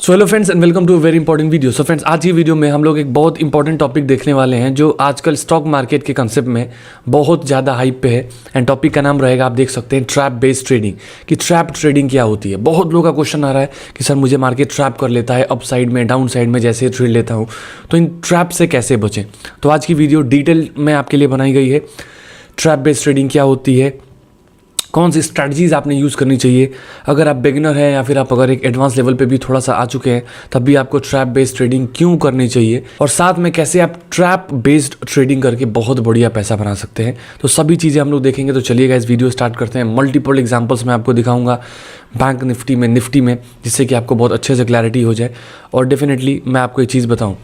So hello friends and welcome to very important video. So friends, आज की video में हम लोग एक बहुत इंपॉर्टेंट टॉपिक देखने वाले हैं जो आजकल स्टॉक मार्केट के कंसेप्ट में बहुत ज़्यादा हाइप पे है। एंड टॉपिक का नाम रहेगा, आप देख सकते हैं, ट्रैप बेस्ड ट्रेडिंग। कि ट्रैप ट्रेडिंग क्या होती है। बहुत लोगों का क्वेश्चन आ रहा है कि सर मुझे मार्केट ट्रैप कर लेता है, अप साइड में डाउन साइड में जैसे ट्रेड लेता हूँ, तो इन ट्रैप से कैसे बचें। तो आज की वीडियो डिटेल में आपके लिए बनाई गई है। ट्रैप बेस्ड ट्रेडिंग क्या होती है, कौन सी स्ट्रैटेजीज आपने यूज़ करनी चाहिए। अगर आप बिगिनर हैं या फिर आप अगर एक एडवांस लेवल पे भी थोड़ा सा आ चुके हैं, तब भी आपको ट्रैप बेस्ड ट्रेडिंग क्यों करनी चाहिए, और साथ में कैसे आप ट्रैप बेस्ड ट्रेडिंग करके बहुत बढ़िया पैसा बना सकते हैं। तो सभी चीज़ें हम लोग देखेंगे। तो चलिएगा इस वीडियो स्टार्ट करते हैं। मल्टीपल एग्जाम्पल्स मैं आपको दिखाऊंगा बैंक निफ्टी में, जिससे कि आपको बहुत अच्छे से क्लैरिटी हो जाए। और डेफिनेटली मैं आपको एक चीज़ बताऊँ,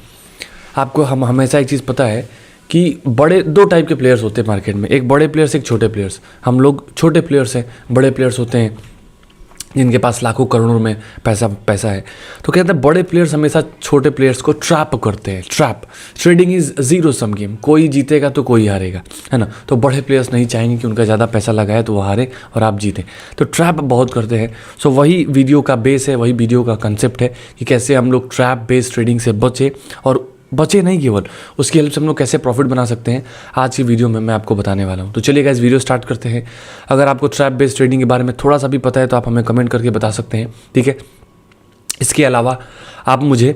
आपको हम हमेशा एक चीज़ पता है कि बड़े दो टाइप के प्लेयर्स होते हैं मार्केट में, एक बड़े प्लेयर्स एक छोटे प्लेयर्स। हम लोग छोटे प्लेयर्स हैं, बड़े प्लेयर्स होते हैं जिनके पास लाखों करोड़ों में पैसा है। तो कहते हैं बड़े प्लेयर्स हमेशा छोटे प्लेयर्स को ट्रैप करते हैं। Trap trading is zero sum game, कोई जीतेगा तो कोई हारेगा, है ना। तो बड़े प्लेयर्स नहीं चाहेंगे कि उनका ज़्यादा पैसा लगाए तो वो हारे और आप जीतें, तो ट्रैप बहुत करते हैं। सो वही वीडियो का बेस है, वही वीडियो का कंसेप्ट है कि कैसे हम लोग ट्रैप बेस्ड ट्रेडिंग से बचे नहीं, केवल उसकी हेल्प से हम लोग कैसे प्रॉफिट बना सकते हैं, आज की वीडियो में मैं आपको बताने वाला हूं। तो चलिए इस वीडियो स्टार्ट करते हैं। अगर आपको ट्रैप बेस्ड ट्रेडिंग के बारे में थोड़ा सा भी पता है तो आप हमें कमेंट करके बता सकते हैं, ठीक है। इसके अलावा आप मुझे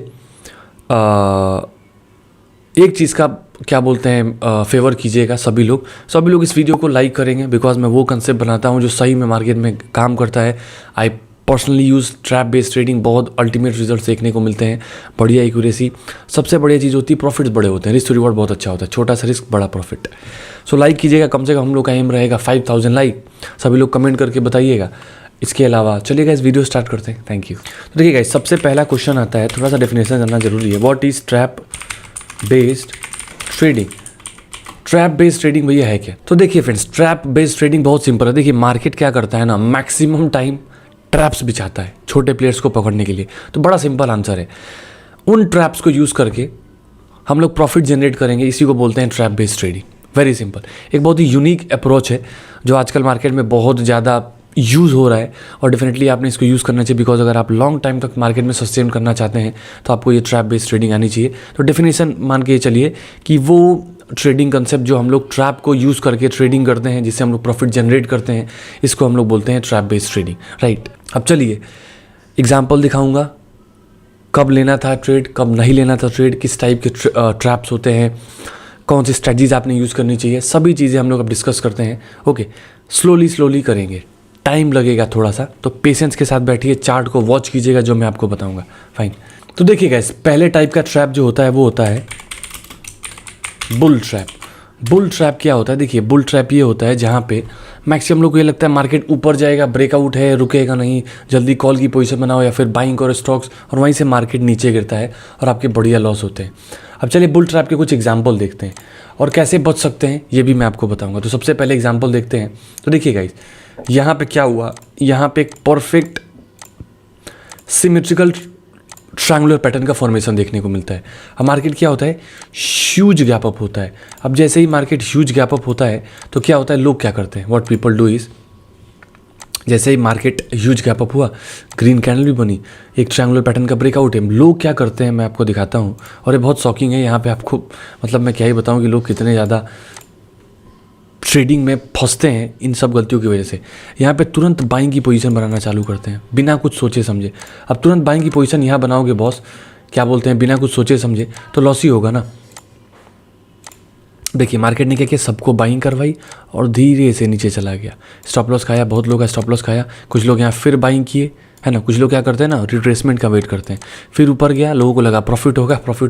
एक चीज़ का क्या बोलते हैं फेवर कीजिएगा। सभी लोग इस वीडियो को लाइक करेंगे, बिकॉज मैं वो कंसेप्ट बनाता हूँ जो सही में मार्केट में काम करता है। I personally use trap based trading, बहुत अल्टीमेट रिजल्ट देखने को मिलते हैं, बढ़िया एक्यूरेसी। सबसे बढ़िया चीज़ होती है प्रॉफिट्स बड़े होते हैं, रिस्क टू रिवॉर्ड बहुत अच्छा होता है, छोटा सा रिस्क बड़ा प्रॉफिट। सो लाइक कीजिएगा, कम से कम हम लोग का एम रहेगा 5000 लाइक। सभी लोग कमेंट करके बताइएगा। इसके अलावा चलिएगा इस वीडियो स्टार्ट करते हैं। Thank you. तो देखिएगा, सबसे पहला क्वेश्चन आता है, थोड़ा सा डेफिनेशन करना जरूरी है। What is trap based trading. Trap based trading भैया है क्या? तो देखिए फ्रेंड्स, ट्रैप बेस्ड ट्रेडिंग बहुत सिंपल है। देखिए मार्केट क्या करता है ना, मैक्सिमम टाइम ट्रैप्स बिछाता है छोटे प्लेयर्स को पकड़ने के लिए। तो बड़ा सिंपल आंसर है, उन ट्रैप्स को यूज़ करके हम लोग प्रॉफिट जनरेट करेंगे, इसी को बोलते हैं trap based trading. Very simple, एक बहुत ही यूनिक अप्रोच है जो आजकल मार्केट में बहुत ज़्यादा यूज़ हो रहा है। और डेफिनेटली आपने इसको यूज़ करना चाहिए, बिकॉज अगर आप लॉन्ग टाइम तक मार्केट में सस्टेन करना चाहते हैं तो आपको ये ट्रैप बेस्ड ट्रेडिंग आनी चाहिए। तो डेफिनेशन मान के चलिए कि वो ट्रेडिंग कंसेप्ट जो हम लोग ट्रैप को यूज़ करके ट्रेडिंग करते हैं, जिससे हम लोग प्रॉफिट जनरेट करते हैं, इसको हम लोग बोलते हैं ट्रैप बेस्ड ट्रेडिंग, राइट। अब चलिए एग्जांपल दिखाऊंगा, कब लेना था ट्रेड, कब नहीं लेना था ट्रेड, किस टाइप के ट्रैप्स होते हैं, कौन सी स्ट्रेटजीज आपने यूज़ करनी चाहिए, सभी चीज़ें हम लोग अब डिस्कस करते हैं। ओके, स्लोली करेंगे, टाइम लगेगा थोड़ा सा, तो पेशेंस के साथ बैठिए, चार्ट को वॉच कीजिएगा जो मैं आपको बताऊँगा। फाइन। तो देखिएगा, इस पहले टाइप का ट्रैप जो होता है वो होता है बुल ट्रैप। बुल ट्रैप क्या होता है? देखिए, बुल ट्रैप ये होता है जहाँ पे मैक्सिमम लोग को ये लगता है मार्केट ऊपर जाएगा, ब्रेकआउट है, रुकेगा नहीं, जल्दी कॉल की पोजीशन बनाओ या फिर बाइंग और स्टॉक्स, और वहीं से मार्केट नीचे गिरता है और आपके बढ़िया लॉस होते हैं। अब चलिए बुल ट्रैप के कुछ एग्जाम्पल देखते हैं और कैसे बच सकते हैं ये भी मैं आपको बताऊँगा। तो सबसे पहले एग्जाम्पल देखते हैं। तो देखिए गाइस, यहाँ पे क्या हुआ, यहाँ पे एक परफेक्ट सिमेट्रिकल ट्रायंगुलर पैटर्न का फॉर्मेशन देखने को मिलता है। अब मार्केट क्या होता है, ह्यूज गैप अप होता है। अब जैसे ही मार्केट ह्यूज गैप अप होता है तो क्या होता है, लोग क्या करते हैं, व्हाट पीपल डू इज, जैसे ही मार्केट ह्यूज गैप अप हुआ, ग्रीन कैंडल भी बनी, एक ट्रायंगुलर पैटर्न का ब्रेकआउट है, लोग क्या करते हैं मैं आपको दिखाता हूँ। और ये बहुत शॉकिंग है, यहाँ पे आपको मतलब मैं क्या ही बताऊँ कि लोग कितने ज़्यादा ट्रेडिंग में फंसते हैं इन सब गलतियों की वजह से। यहाँ पे तुरंत बाइंग की पोजीशन बनाना चालू करते हैं बिना कुछ सोचे समझे। अब तुरंत बाइंग की पोजीशन यहाँ बनाओगे बॉस, क्या बोलते हैं, बिना कुछ सोचे समझे, तो लॉस ही होगा ना। देखिए मार्केट ने क्या किया, सबको बाइंग करवाई और धीरे से नीचे चला गया, स्टॉप लॉस खाया, बहुत लोग का स्टॉप लॉस खाया, कुछ लोग यहाँ फिर बाइंग किए, है ना। कुछ लोग क्या करते हैं ना, रिट्रेसमेंट का वेट करते हैं, फिर ऊपर गया, लोगों को लगा प्रॉफिट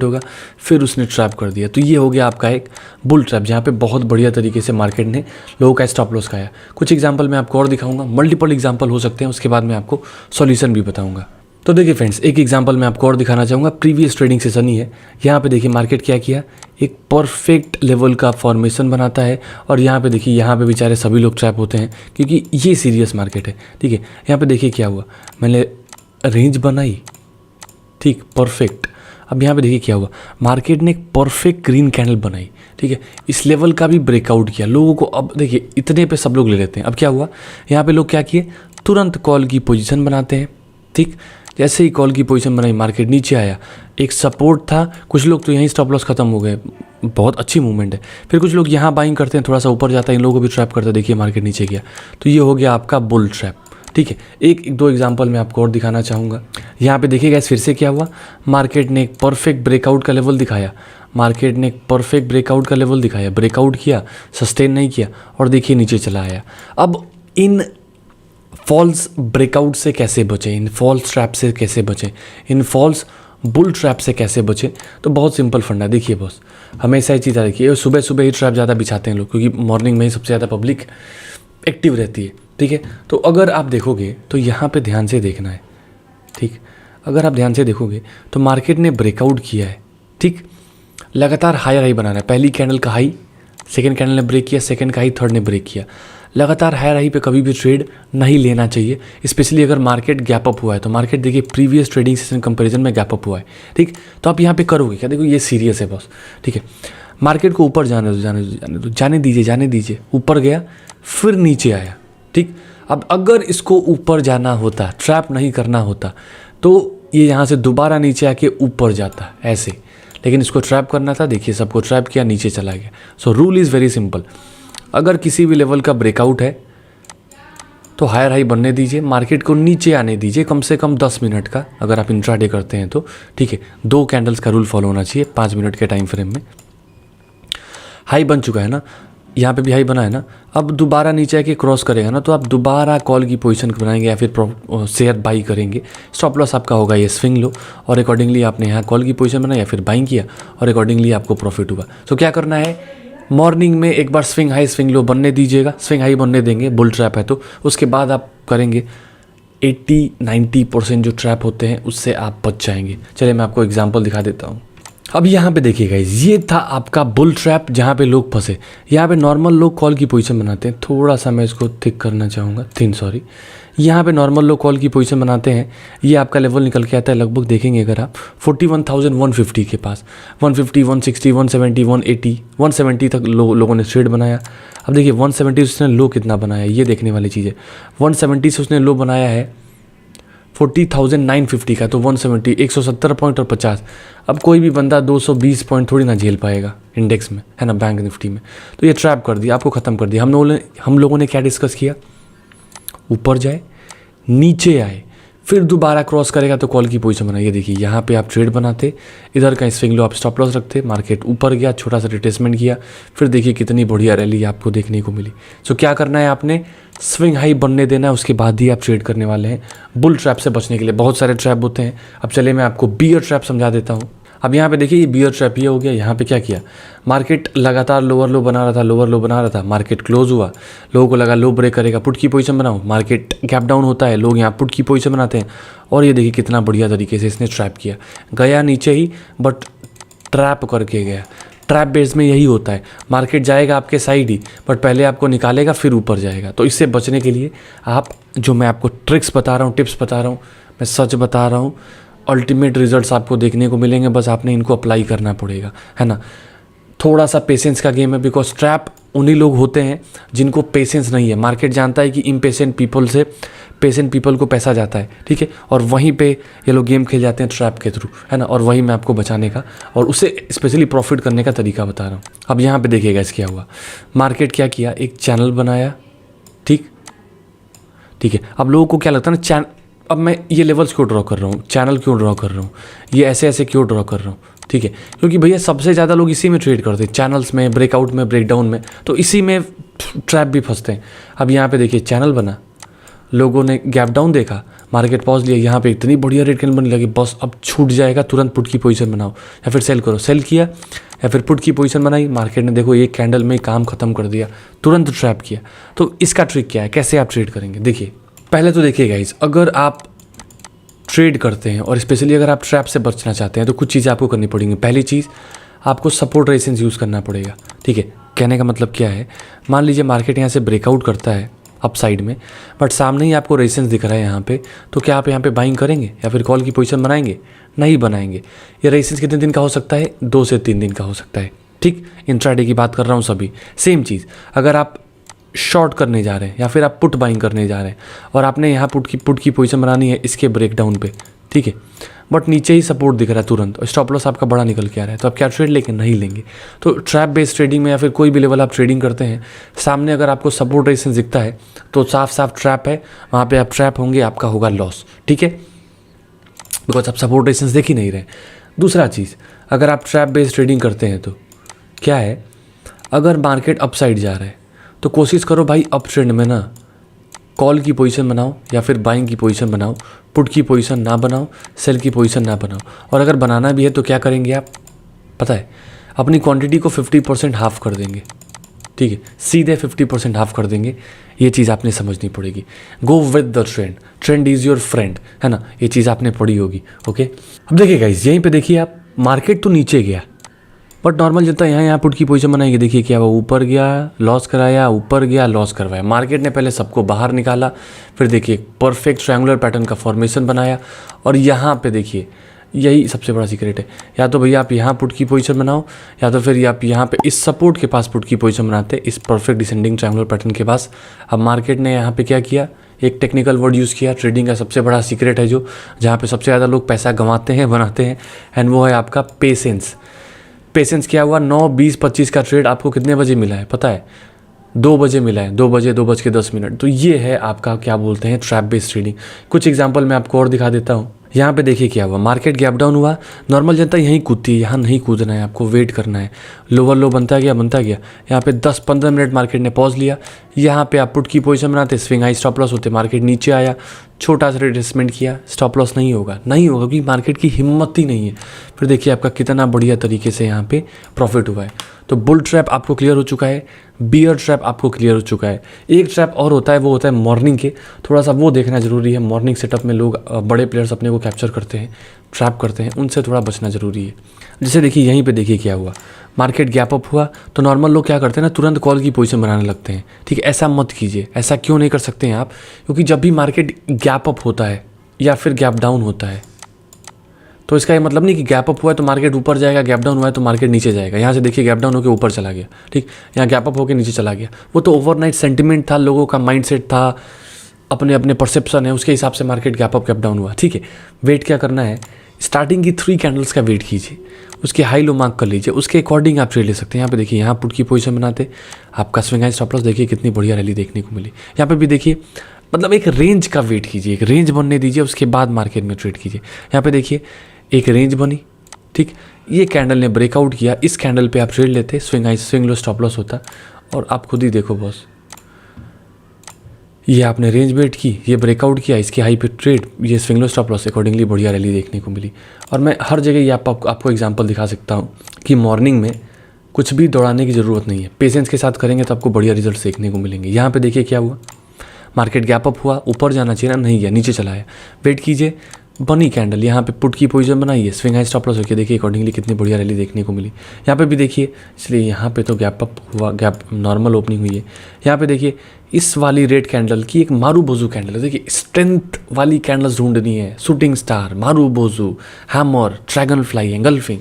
होगा, फिर उसने ट्रैप कर दिया। तो ये हो गया आपका एक बुल ट्रैप, जहाँ पे बहुत बढ़िया तरीके से मार्केट ने लोगों का स्टॉप लॉस खाया। कुछ एग्जांपल मैं आपको और दिखाऊंगा, मल्टीपल एग्जांपल हो सकते हैं, उसके बाद मैं आपको सॉल्यूशन भी बताऊंगा। तो देखिए फ्रेंड्स, एक एग्जांपल मैं आपको और दिखाना चाहूँगा, प्रीवियस ट्रेडिंग सेशन ही है। यहाँ पे देखिए मार्केट क्या किया, एक परफेक्ट लेवल का फॉर्मेशन बनाता है, और यहाँ पे देखिए, यहाँ पे बेचारे सभी लोग ट्रैप होते हैं क्योंकि ये सीरियस मार्केट है, ठीक है। यहाँ पे देखिए क्या हुआ, मैंने रेंज बनाई, ठीक, परफेक्ट। अब यहाँ पे देखिए क्या हुआ, मार्केट ने एक परफेक्ट ग्रीन कैंडल बनाई, ठीक है, इस लेवल का भी ब्रेकआउट किया लोगों को। अब देखिए इतने पे सब लोग ले लेते हैं। अब क्या हुआ, यहाँ पे लोग क्या किए, तुरंत कॉल की पोजीशन बनाते हैं, ठीक। जैसे ही कॉल की पोजीशन बनाई मार्केट नीचे आया, एक सपोर्ट था, कुछ लोग तो यहीं स्टॉप लॉस खत्म हो गए, बहुत अच्छी मूवमेंट है। फिर कुछ लोग यहाँ बाइंग करते हैं, थोड़ा सा ऊपर जाता है, इन लोगों को भी ट्रैप करते हैं, देखिए मार्केट नीचे गया। तो ये हो गया आपका बुल ट्रैप, ठीक है। एक दो एग्जांपल मैं आपको और दिखाना चाहूँगा। यहाँ पे देखिएगा फिर से क्या हुआ, मार्केट ने एक परफेक्ट ब्रेकआउट का लेवल दिखाया, मार्केट ने एक परफेक्ट ब्रेकआउट का लेवल दिखाया, ब्रेकआउट किया, सस्टेन नहीं किया और देखिए नीचे चला आया। अब इन फॉल्स ब्रेकआउट से कैसे बचें, इन फॉल्स ट्रैप से कैसे बचें, इन फॉल्स बुल ट्रैप से कैसे बचें? तो बहुत सिंपल फंडा, देखिए बॉस, हमेशा ये चीज़ देखिए, सुबह सुबह ही ट्रैप ज़्यादा बिछाते हैं लोग, क्योंकि मॉर्निंग में ही सबसे ज़्यादा पब्लिक एक्टिव रहती है, ठीक है। तो अगर आप देखोगे तो यहाँ पे ध्यान से देखना है, ठीक। अगर आप ध्यान से देखोगे तो मार्केट ने ब्रेकआउट किया है, ठीक, लगातार हायर हाई बनाना है, पहली कैंडल का हाई, सेकंड कैंडल ने ब्रेक किया, सेकंड का हाई, थर्ड ने ब्रेक किया, लगातार हायर हाई पे कभी भी ट्रेड नहीं लेना चाहिए, स्पेशली अगर मार्केट गैप अप हुआ है। तो मार्केट देखिए प्रीवियस ट्रेडिंग सेशन कंपैरिजन में गैप अप हुआ है, ठीक। तो आप यहाँ पे करोगे क्या, देखो ये सीरियस है बॉस, ठीक है। मार्केट को ऊपर जाने दो, जाने दीजिए, ऊपर गया फिर नीचे आया, ठीक। अब अगर इसको ऊपर जाना होता, ट्रैप नहीं करना होता, तो ये यहाँ से दोबारा नीचे आके ऊपर जाता ऐसे, लेकिन इसको ट्रैप करना था, देखिए सबको ट्रैप किया, नीचे चला गया। So rule is very simple, अगर किसी भी लेवल का ब्रेकआउट है तो हायर हाई बनने दीजिए, मार्केट को नीचे आने दीजिए कम से कम 10 मिनट का, अगर आप इंट्राडे करते हैं तो, ठीक है। 2 कैंडल्स का रूल फॉलो होना चाहिए 5 मिनट के टाइम फ्रेम में। हाई बन चुका है ना, यहाँ पे भी हाई बना है ना, अब दोबारा नीचे आके क्रॉस करेगा ना, तो आप दोबारा कॉल की पोजीशन बनाएंगे या फिर शेयर बाई करेंगे। स्टॉप लॉस आपका होगा ये स्विंग लो, और अकॉर्डिंगली आपने यहाँ कॉल की पोजीशन बनाई या फिर बाइंग किया और अकॉर्डिंगली आपको प्रॉफिट हुआ। सो क्या करना है, मॉर्निंग में एक बार स्विंग हाई स्विंग लो बनने दीजिएगा, स्विंग हाई बनने देंगे, बुल ट्रैप है तो उसके बाद आप करेंगे 80-90% जो ट्रैप होते हैं उससे आप बच जाएंगे। चलिए मैं आपको एग्जांपल दिखा देता हूँ। अब यहाँ पे देखिएगा, ये था आपका बुल ट्रैप जहाँ पे लोग फंसे। यहाँ पे नॉर्मल लोग कॉल की पोजीशन बनाते हैं, थोड़ा सा मैं इसको थिक करना चाहूँगा, थिन सॉरी। यहाँ पे नॉर्मल लोग कॉल की पोजीशन बनाते हैं, ये आपका लेवल निकल के आता है लगभग, देखेंगे अगर आप 41,150 के पास, 150, 160, 170, 180, 170 तक लोगों ने ट्रेड बनाया। अब देखिए 170 से उसने लो कितना बनाया, ये देखने वाली चीज़ है। 170 से उसने लो बनाया है 40,950 का, तो 170, 170 पॉइंट और 50। अब कोई भी बंदा 220 पॉइंट थोड़ी ना झेल पाएगा इंडेक्स में, है ना, बैंक निफ्टी में। तो ये ट्रैप कर दिया, आपको ख़त्म कर दिया। हम लोगों ने क्या डिस्कस किया, ऊपर जाए, नीचे आए, फिर दोबारा क्रॉस करेगा तो कॉल की पोजीशन बनाइए। देखिए यहाँ पे आप ट्रेड बनाते, इधर का स्विंग लो आप स्टॉप लॉस रखते, मार्केट ऊपर गया, छोटा सा रिट्रेसमेंट किया, फिर देखिए कितनी बढ़िया रैली आपको देखने को मिली। सो क्या करना है, आपने स्विंग हाई बनने देना है, उसके बाद ही आप ट्रेड करने वाले हैं। बुल ट्रैप से बचने के लिए बहुत सारे ट्रैप होते हैं। अब चलिए मैं आपको बियर ट्रैप समझा देता हूँ। अब यहाँ पे देखिए ये बियर ट्रैप ये हो गया। यहाँ पे क्या किया, मार्केट लगातार लोअर लो बना रहा था, लोअर लो बना रहा था, मार्केट क्लोज हुआ, लोगों को लगा लो ब्रेक करेगा, पुट की पोजीशन बनाओ, मार्केट गैप डाउन होता है, लोग यहाँ पुट की पोजीशन बनाते हैं, और ये देखिए कितना बढ़िया तरीके से इसने ट्रैप किया, गया नीचे ही बट ट्रैप करके गया। ट्रैप बेस में यही होता है, मार्केट जाएगा आपके साइड ही, बट पहले आपको निकालेगा फिर ऊपर जाएगा। तो इससे बचने के लिए आप, जो मैं आपको ट्रिक्स बता रहा हूँ, टिप्स बता रहा हूँ, मैं सच बता रहा हूँ, अल्टीमेट रिजल्ट्स आपको देखने को मिलेंगे, बस आपने इनको अप्लाई करना पड़ेगा, है ना। थोड़ा सा पेशेंस का गेम है, बिकॉज ट्रैप उन्हीं लोग होते हैं जिनको पेशेंस नहीं है। मार्केट जानता है कि इम्पेशेंट पीपल से पेशेंट पीपल को पैसा जाता है, ठीक है, और वहीं पे ये लोग गेम खेल जाते हैं ट्रैप के थ्रू, है ना। और वही मैं आपको बचाने का और उससे स्पेशली प्रॉफिट करने का तरीका बता रहा हूँ। अब यहाँ पे देखिएगा इस क्या हुआ, मार्केट क्या किया, एक चैनल बनाया, ठीक है। अब लोगों को क्या लगता है ना, अब मैं ये लेवल्स क्यों ड्रॉ कर रहा हूँ, चैनल क्यों ड्रॉ कर रहा हूँ, ये ऐसे ऐसे क्यों ड्रॉ कर रहा हूँ, ठीक है, क्योंकि भैया सबसे ज़्यादा लोग इसी में ट्रेड करते हैं, चैनल्स में, ब्रेकआउट में, ब्रेकडाउन में, तो इसी में ट्रैप भी फंसते हैं। अब यहाँ पे देखिए चैनल बना, लोगों ने गैप डाउन देखा, मार्केट पॉज लिया, यहाँ पे इतनी बढ़िया रेड कैंडल बनने लगी, बस अब छूट जाएगा, तुरंत पुट की पोजीशन बनाओ या फिर सेल करो, सेल किया या फिर पुट की पोजीशन बनाई, मार्केट ने देखो एक कैंडल में काम खत्म कर दिया, तुरंत ट्रैप किया। तो इसका ट्रिक क्या है, कैसे आप ट्रेड करेंगे, देखिए पहले तो देखिए गाइस, अगर आप ट्रेड करते हैं और स्पेशली अगर आप ट्रैप से बचना चाहते हैं तो कुछ चीज़ें आपको करनी पड़ेंगी। पहली चीज़, आपको सपोर्ट रेजिस्टेंस यूज़ करना पड़ेगा, ठीक है। कहने का मतलब क्या है, मान लीजिए मार्केट यहाँ से ब्रेकआउट करता है अप साइड में, बट सामने ही आपको रेजिस्टेंस दिख रहा है यहाँ पे, तो क्या आप यहाँ पे बाइंग करेंगे या फिर कॉल की पोजीशन बनाएंगे, नहीं बनाएंगे। ये रेजिस्टेंस कितने दिन का हो सकता है, 2 से 3 दिन का हो सकता है, ठीक। इंट्राडे की बात कर रहा हूँ सभी। सेम चीज़, अगर आप शॉर्ट करने जा रहे हैं या फिर आप पुट बाइंग करने जा रहे हैं और आपने यहाँ पुट की पोजीशन बनानी है इसके ब्रेकडाउन पे, ठीक है, बट नीचे ही सपोर्ट दिख रहा है तुरंत और स्टॉप लॉस आपका बड़ा निकल के आ रहा है, तो आप क्या ट्रेड लेके नहीं लेंगे। तो ट्रैप बेस्ड ट्रेडिंग में या फिर कोई भी लेवल आप ट्रेडिंग करते हैं, सामने अगर आपको सपोर्ट रेजिस्टेंस दिखता है तो साफ साफ ट्रैप है, वहाँ पे आप ट्रैप होंगे, आपका होगा लॉस, ठीक है, बिकॉज आप सपोर्ट रेजिस्टेंस देख ही नहीं रहे। दूसरा चीज़, अगर आप ट्रैप बेस्ड ट्रेडिंग करते हैं तो क्या है, अगर मार्केट अपसाइड जा रहा है तो कोशिश करो भाई अप ट्रेंड में ना कॉल की पोजीशन बनाओ या फिर बाइंग की पोजीशन बनाओ, पुट की पोजीशन ना बनाओ, सेल की पोजीशन ना बनाओ। और अगर बनाना भी है तो क्या करेंगे आप, पता है, अपनी क्वांटिटी को 50% हाफ कर देंगे, ठीक है, सीधे 50% हाफ कर देंगे। ये चीज़ आपने समझनी पड़ेगी। Go with the trend, trend is your friend, है ना, ये चीज़ आपने पढ़ी होगी। ओके, अब देखिए गाइस, यहीं पे देखिए आप, मार्केट तो नीचे गया बट नॉर्मल जनता यहाँ पुट की पोजीशन बनाएगी। देखिए क्या वो ऊपर गया लॉस कराया, ऊपर गया लॉस करवाया। मार्केट ने पहले सबको बाहर निकाला, फिर देखिए परफेक्ट ट्रायंगुलर पैटर्न का फॉर्मेशन बनाया, और यहाँ पे देखिए यही सबसे बड़ा सीक्रेट है, या तो भैया आप यहाँ पुट की पोजीशन बनाओ, या तो फिर आप यहाँ पे इस सपोर्ट के पास पुट की पोजीशन बनाते, इस परफेक्ट डिसेंडिंग ट्रायंगुलर पैटर्न के पास। अब मार्केट ने यहाँ पे क्या किया, एक टेक्निकल वर्ड यूज़ किया, ट्रेडिंग का सबसे बड़ा सीक्रेट है जो, जहाँ पे सबसे ज़्यादा लोग पैसा गंवाते हैं, बनाते हैं, एंड वो है आपका पेशेंस। पेशेंस क्या हुआ, 9, 20, 25 का ट्रेड आपको कितने बजे मिला है पता है, 2 बजे मिला है, 2 बजे 2:10। तो ये है आपका क्या बोलते हैं ट्रैप बेस्ड ट्रेडिंग। कुछ एग्जांपल मैं आपको और दिखा देता हूँ। यहाँ पे देखिए क्या हुआ, मार्केट गैप डाउन हुआ, नॉर्मल जनता यहीं कूदती है, यहाँ नहीं कूदना है, आपको वेट करना है। लोअर लो बनता गया, यहाँ पे 10-15 मिनट मार्केट ने पॉज लिया, यहाँ पे आप पुट की पोजीशन बनाते, स्विंग हाई स्टॉप लॉस होते, मार्केट नीचे आया, छोटा सा रिट्रेसमेंट किया, स्टॉप लॉस नहीं होगा क्योंकि मार्केट की हिम्मत ही नहीं है। फिर देखिए आपका कितना बढ़िया तरीके से यहाँ पे प्रॉफिट हुआ है। तो बुल ट्रैप आपको क्लियर हो चुका है, बियर ट्रैप आपको क्लियर हो चुका है। एक ट्रैप और होता है, वो होता है मॉर्निंग के, थोड़ा सा वो देखना जरूरी है। मॉर्निंग सेटअप में लोग बड़े प्लेयर्स अपने को कैप्चर करते हैं, ट्रैप करते हैं, उनसे थोड़ा बचना जरूरी है। जैसे देखिए यहीं पे देखिए क्या हुआ, मार्केट गैप अप हुआ तो नॉर्मल लोग क्या करते हैं ना, तुरंत कॉल की पोजीशन बनाने लगते हैं, ठीक है। ऐसा मत कीजिए। ऐसा क्यों नहीं कर सकते हैं आप, क्योंकि जब भी मार्केट गैप अप होता है या फिर गैप डाउन होता है, तो इसका ये मतलब नहीं कि गैप अप हुआ है तो मार्केट ऊपर जाएगा, गैप डाउन हुआ है तो मार्केट नीचे जाएगा। यहाँ से देखिए गैप डाउन होकर ऊपर चला गया, ठीक, यहाँ गैप अप होकर नीचे चला गया। वो तो ओवरनाइट सेंटिमेंट था, लोगों का माइंडसेट था, अपने अपने परसेप्शन है, उसके हिसाब से market gap up gap down हुआ, ठीक है। वेट क्या करना है, स्टार्टिंग की 3 कैंडल्स का वेट कीजिए, उसके हाई लो मार्क कर लीजिए, उसके अकॉर्डिंग आप ट्रेड ले सकते हैं। यहाँ पे देखिए, यहाँ पुट की पोजीशन बनाते, आपका स्विंग हाई स्टॉप लॉस देखिए कितनी बढ़िया रैली देखने को मिली। यहाँ पे भी देखिए, मतलब एक रेंज का वेट कीजिए, एक रेंज बनने दीजिए, उसके बाद मार्केट में ट्रेड कीजिए। यहाँ पे देखिए एक रेंज बनी, ठीक, ये कैंडल ने ब्रेकआउट किया, इस कैंडल पे आप ट्रेड लेते, swing high swing low stop loss होता, और आप खुद ही देखो बॉस, ये आपने रेंज वेट की, ये ब्रेकआउट किया, इसके हाई पे ट्रेड, ये swing low stop loss, accordingly बढ़िया रैली देखने को मिली। और मैं हर जगह ये आपको एग्जांपल दिखा सकता हूँ कि मॉर्निंग में कुछ भी दौड़ाने की ज़रूरत नहीं है, पेशेंस के साथ करेंगे तो आपको बढ़िया रिजल्ट देखने को मिलेंगे। यहाँ पे देखिए क्या हुआ, मार्केट गैप अप हुआ, ऊपर जाना चाहिए ना, नहीं गया, नीचे चला है। वेट कीजिए, बनी कैंडल, यहाँ पे पुट की पोजीशन बनाइए, स्विंग हाई स्टॉप लॉस होकर देखिए अकॉर्डिंगली कितनी बढ़िया रैली देखने को मिली। यहाँ पे भी देखिए, इसलिए यहाँ पे तो गैप अप हुआ, गैप नॉर्मल ओपनिंग हुई है। यहाँ पे देखिए इस वाली रेड कैंडल की एक मारू बोजू कैंडल है, देखिए स्ट्रेंथ वाली कैंडल्स ढूंढनी है, शूटिंग स्टार, मारू बोजू, हैमर, ड्रैगन फ्लाई, एंगल्फिंग,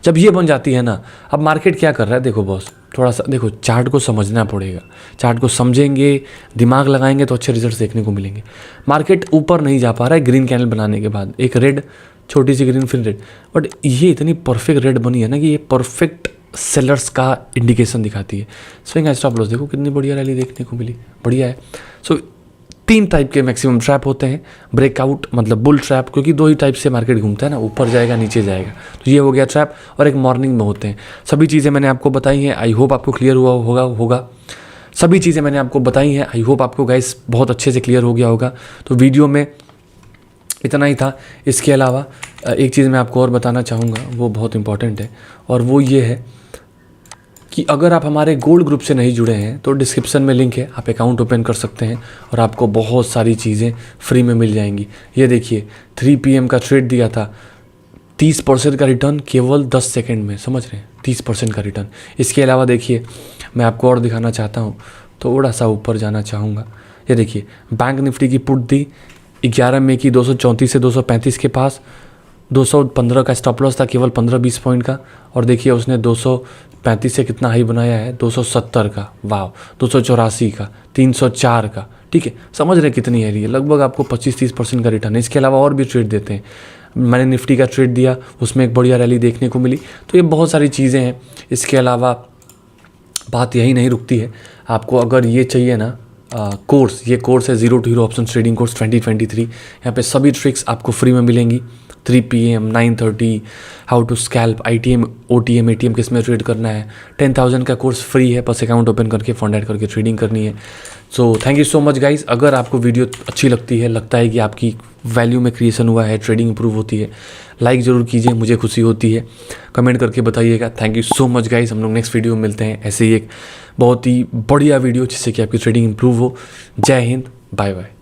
जब ये बन जाती है ना, अब मार्केट क्या कर रहा है देखो बॉस, थोड़ा सा देखो, चार्ट को समझना पड़ेगा, चार्ट को समझेंगे, दिमाग लगाएंगे तो अच्छे रिजल्ट्स देखने को मिलेंगे। मार्केट ऊपर नहीं जा पा रहा है ग्रीन कैंडल बनाने के बाद, एक रेड, छोटी सी ग्रीन फिर रेड, बट ये इतनी परफेक्ट रेड बनी है ना कि ये परफेक्ट सेलर्स का इंडिकेशन दिखाती है। स्विंग हाई स्टॉप लॉस देखो कितनी बढ़िया रैली देखने को मिली, बढ़िया है। सो 3 टाइप के मैक्सिमम ट्रैप होते हैं, ब्रेकआउट मतलब बुल ट्रैप, क्योंकि 2 ही टाइप से मार्केट घूमता है ना, ऊपर जाएगा नीचे जाएगा, तो ये हो गया ट्रैप, और एक मॉर्निंग में होते हैं। सभी चीज़ें मैंने आपको बताई हैं, आई होप आपको क्लियर हुआ होगा। सभी चीज़ें मैंने आपको बताई हैं, आई होप आपको गाइस बहुत अच्छे से क्लियर हो गया होगा। तो वीडियो में इतना ही था। इसके अलावा एक चीज़ मैं आपको और बताना चाहूँगा, वो बहुत इंपॉर्टेंट है, और वो ये है कि अगर आप हमारे गोल्ड ग्रुप से नहीं जुड़े हैं तो डिस्क्रिप्शन में लिंक है, आप अकाउंट ओपन कर सकते हैं और आपको बहुत सारी चीज़ें फ्री में मिल जाएंगी। ये देखिए 3 PM का ट्रेड दिया था, 30% का रिटर्न केवल 10 सेकंड में, समझ रहे हैं, 30% का रिटर्न। इसके अलावा देखिए मैं आपको और दिखाना चाहता हूँ, थोड़ा सा ऊपर जाना चाहूँगा। ये देखिए बैंक निफ्टी की पुट दी 11 मई की 234 से 235 के पास, 215 का स्टॉप लॉस था, केवल 15-20 पॉइंट का, और देखिए उसने 235 से कितना हाई बनाया है, 270 का, वाह, 284 का, 304 का, ठीक है, समझ रहे कितनी है ये, लगभग आपको 25-30% का रिटर्न है। इसके अलावा और भी ट्रेड देते हैं, मैंने निफ्टी का ट्रेड दिया, उसमें एक बढ़िया रैली देखने को मिली। तो ये बहुत सारी चीज़ें हैं। इसके अलावा बात यही नहीं रुकती है, आपको अगर ये चाहिए ना कोर्स, ये कोर्स है zero to hero option trading course 2023। यहाँ पे सभी ट्रिक्स आपको फ्री में मिलेंगी। 3 PM 9:30 how to scalp, ITM OTM ATM किस में ट्रेड करना है। 10,000 का कोर्स फ्री है, बस अकाउंट ओपन करके फंड ऐड करके ट्रेडिंग करनी है। So thank you so much guys. अगर आपको वीडियो अच्छी लगती है, लगता है कि आपकी वैल्यू में क्रिएशन हुआ है, ट्रेडिंग इंप्रूव होती है, लाइक ज़रूर कीजिए, मुझे खुशी होती है। कमेंट करके बताइएगा। Thank you so much guys. हम लोग नेक्स्ट वीडियो में मिलते हैं, ऐसे ही एक बहुत ही बढ़िया वीडियो जिससे कि आपकी ट्रेडिंग इंप्रूव हो। जय हिंद, बाय बाय।